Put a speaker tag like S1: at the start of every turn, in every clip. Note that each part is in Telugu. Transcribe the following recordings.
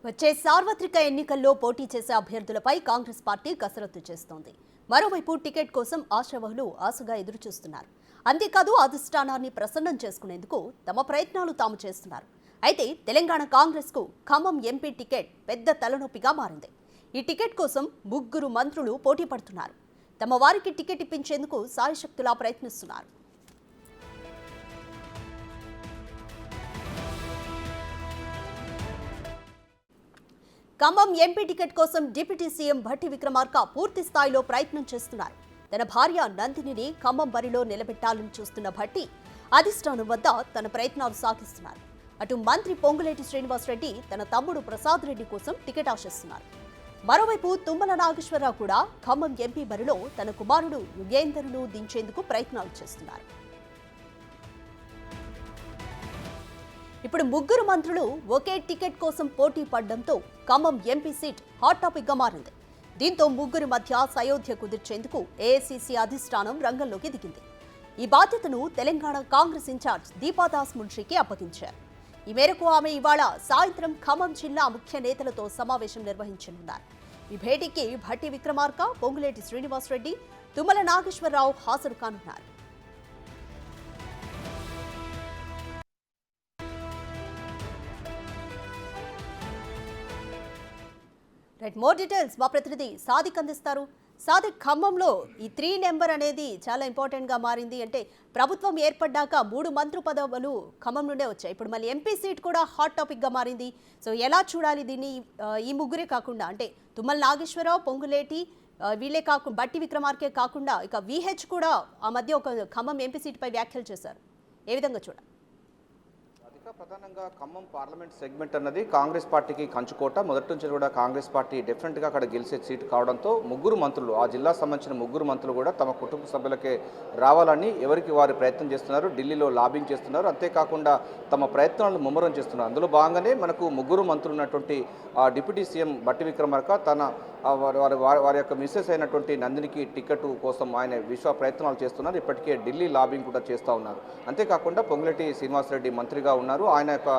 S1: వచ్చే సార్వత్రిక ఎన్నికల్లో పోటీ చేసే అభ్యర్థులపై కాంగ్రెస్ పార్టీ కసరత్తు చేస్తోంది. మరోవైపు టికెట్ కోసం ఆశావహులు ఆశగా ఎదురుచూస్తున్నారు. అంతేకాదు అధిష్టానాన్ని ప్రసన్నం చేసుకునేందుకు తమ ప్రయత్నాలు తాము చేస్తున్నారు. అయితే తెలంగాణ కాంగ్రెస్ కు ఖమ్మం ఎంపీ టికెట్ పెద్ద తలనొప్పిగా మారింది. ఈ టికెట్ కోసం ముగ్గురు మంత్రులు పోటీ పడుతున్నారు. తమ వారికి టికెట్ ఇప్పించేందుకు సాయశక్తులా ప్రయత్నిస్తున్నారు. ఖమ్మం ఎంపీ టికెట్ కోసం డిప్యూటీ సీఎం భట్టి విక్రమార్క పూర్తి స్థాయిలో ప్రయత్నం చేస్తున్నారు. తన భార్య నందినిని ఖమ్మం బరిలో నిలబెట్టాలని చూస్తున్న భట్టి అధిష్టానం వద్ద తన ప్రయత్నాలు సాగిస్తున్నారు. అటు మంత్రి పొంగులేటి శ్రీనివాసరెడ్డి తన తమ్ముడు ప్రసాద్ రెడ్డి కోసం టికెట్ ఆశిస్తున్నారు. మరోవైపు తుమ్మల నాగేశ్వరరావు కూడా ఖమ్మం ఎంపీ బరిలో తన కుమారుడు యుగేందర్ను దించేందుకు ప్రయత్నాలు చేస్తున్నారు. ఇప్పుడు ముగ్గురు మంత్రులు ఒకే టికెట్ కోసం పోటీ పడడంతో Khammam MP seat hot topic గా మారింది. దీంతో ముగ్గురు మధ్య సయోధ్య కుదిర్చేందుకు ఏఐసీసీ అధిష్టానం రంగంలోకి దిగింది. ఈ బాధ్యతను తెలంగాణ కాంగ్రెస్ ఇన్ఛార్జ్ దీపాదాస్ మున్షికి అప్పగించారు. ఈ మేరకు ఆమె ఇవాళ సాయంత్రం ఖమ్మం జిల్లా ముఖ్య నేతలతో సమావేశం నిర్వహించనున్నారు. ఈ భేటీకి భట్టి విక్రమార్క, పొంగులేటి శ్రీనివాసరెడ్డి, తుమ్మల నాగేశ్వరరావు హాజరు కానున్నారు. మోర్ డీటెయిల్స్ మా ప్రతినిధి సాదిక్ అందిస్తారు. సాదిక్, ఖమ్మంలో ఈ 3 నెంబర్ అనేది చాలా ఇంపార్టెంట్ గా మారింది. అంటే ప్రభుత్వం ఏర్పడ్డాక 3 మంత్రి పదవులు ఖమ్మం నుండే వచ్చాయి. ఇప్పుడు మళ్ళీ ఎంపీ సీట్ కూడా హాట్ టాపిక్ గా మారింది. సో ఎలా చూడాలి దీన్ని? ఈ ముగ్గురే కాకుండా అంటే తుమ్మల నాగేశ్వరరావు, పొంగులేటి వీళ్ళే కాకుండా బట్టి విక్రమార్కే కాకుండా ఇక విహెచ్ కూడా ఆ మధ్య ఒక ఖమ్మం ఎంపీ సీట్ పై వ్యాఖ్యలు చేశారు. ఏ విధంగా చూడాలి?
S2: ప్రధానంగా ఖమ్మం పార్లమెంట్ సెగ్మెంట్ అన్నది కాంగ్రెస్ పార్టీకి కంచుకోట. మొదటి నుంచి కూడా కాంగ్రెస్ పార్టీ డెఫినెట్గా అక్కడ గెలిచే సీటు కావడంతో ముగ్గురు మంత్రులు, ఆ జిల్లా సంబంధించిన ముగ్గురు మంత్రులు కూడా తమ కుటుంబ సభ్యులకే రావాలని ఎవరికి వారు ప్రయత్నం చేస్తున్నారు. ఢిల్లీలో లాబింగ్ చేస్తున్నారు. అంతేకాకుండా తమ ప్రయత్నాలను ముమ్మరం చేస్తున్నారు. అందులో భాగంగానే మనకు ముగ్గురు మంత్రులు ఉన్నటువంటి డిప్యూటీ సీఎం బట్టి విక్రమార్క తన వారి యొక్క మిస్సెస్ అయినటువంటి నందినికి టికెట్ కోసం ఆయన విశ్వ ప్రయత్నాలు చేస్తున్నారు. ఇప్పటికే ఢిల్లీ లాబింగ్ కూడా చేస్తూ ఉన్నారు. అంతేకాకుండా పొంగులేటి శ్రీనివాసరెడ్డి మంత్రిగా ఉన్నారు. ఆయన యొక్క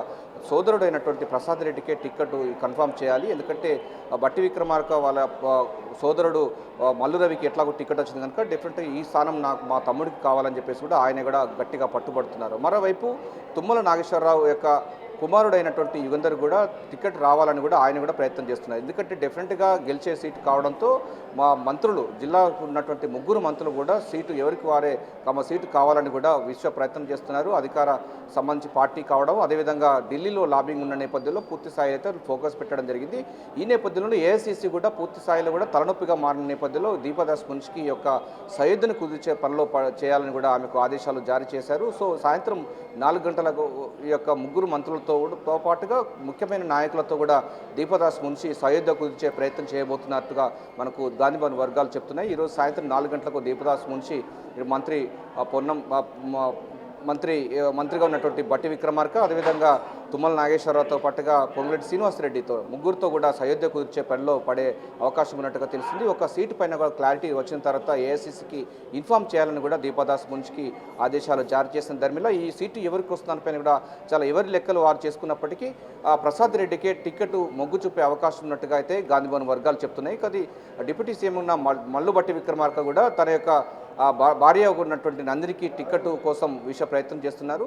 S2: సోదరుడైనటువంటి ప్రసాద్ రెడ్డికే టికెట్ కన్ఫర్మ్ చేయాలి. ఎందుకంటే బట్టి విక్రమార్క వాళ్ళ సోదరుడు మల్లు రవికి ఎట్లాగో టికెట్ వచ్చింది కనుక డెఫినెట్గా ఈ స్థానం నాకు మా తమ్ముడికి కావాలని చెప్పేసి కూడా ఆయన కూడా గట్టిగా పట్టుబడుతున్నారు. మరోవైపు తుమ్మల నాగేశ్వరరావు యొక్క కుమారుడైనటువంటి యుగంధర్ కూడా టికెట్ రావాలని కూడా ఆయన కూడా ప్రయత్నం చేస్తున్నారు. ఎందుకంటే డెఫినెట్గా గెలిచే సీటు కావడంతో మా మంత్రులు, జిల్లాకు ఉన్నటువంటి ముగ్గురు మంత్రులు కూడా సీటు ఎవరికి వారే తమ సీటు కావాలని కూడా విశ్వ ప్రయత్నం చేస్తున్నారు. అధికార సంబంధించి పార్టీ కావడం, అదేవిధంగా ఢిల్లీలో లాబింగ్ ఉన్న నేపథ్యంలో పూర్తి స్థాయి అయితే ఫోకస్ పెట్టడం జరిగింది. ఈ నేపథ్యంలో ఏఐసీసీ కూడా పూర్తి స్థాయిలో కూడా తలనొప్పిగా మారిన నేపథ్యంలో దీపాదాస్ మున్షికి యొక్క సయోధ్యను కుదిర్చే పనిలో చేయాలని కూడా ఆమెకు ఆదేశాలు జారీ చేశారు. సో సాయంత్రం 4 గంటలకు ఈ యొక్క ముగ్గురు మంత్రులతో పాటుగా ముఖ్యమైన నాయకులతో కూడా దీపాదాస్ మున్షి సయోధ్య కుదిర్చే ప్రయత్నం చేయబోతున్నట్టుగా మనకు గాంధీభవన్ వర్గాలు చెప్తున్నాయి. ఈరోజు సాయంత్రం 4 గంటలకు దీపాదాస్ మున్షి మంత్రి మంత్రిగా ఉన్నటువంటి బట్టి విక్రమార్క, అదేవిధంగా తుమ్మల నాగేశ్వరరావుతో పాటుగా పొంగులేటి శ్రీనివాసరెడ్డితో ముగ్గురుతో కూడా సయోధ్య కుదిర్చే పనిలో పడే అవకాశం ఉన్నట్టుగా తెలిసింది. ఒక సీటు పైన కూడా క్లారిటీ వచ్చిన తర్వాత ఏఐసీసీకి ఇన్ఫామ్ చేయాలని కూడా దీపాదాస్ మున్షికి ఆదేశాలు జారీ చేసిన ధర్మిలో ఈ సీటు ఎవరికి వస్తుందనిపైన కూడా చాలా ఎవరి లెక్కలు వారు చేసుకున్నప్పటికీ ప్రసాద్ రెడ్డికే టికెట్ మొగ్గు చూపే అవకాశం ఉన్నట్టుగా అయితే గాంధీభవన్ వర్గాలు చెప్తున్నాయి. కానీ డిప్యూటీ సీఎం ఉన్న మల్లు బట్టి విక్రమార్క కూడా తన యొక్క భార్య ఉన్నటువంటి నందినికి టికెట్ కోసం ప్రయత్నం చేస్తున్నారు.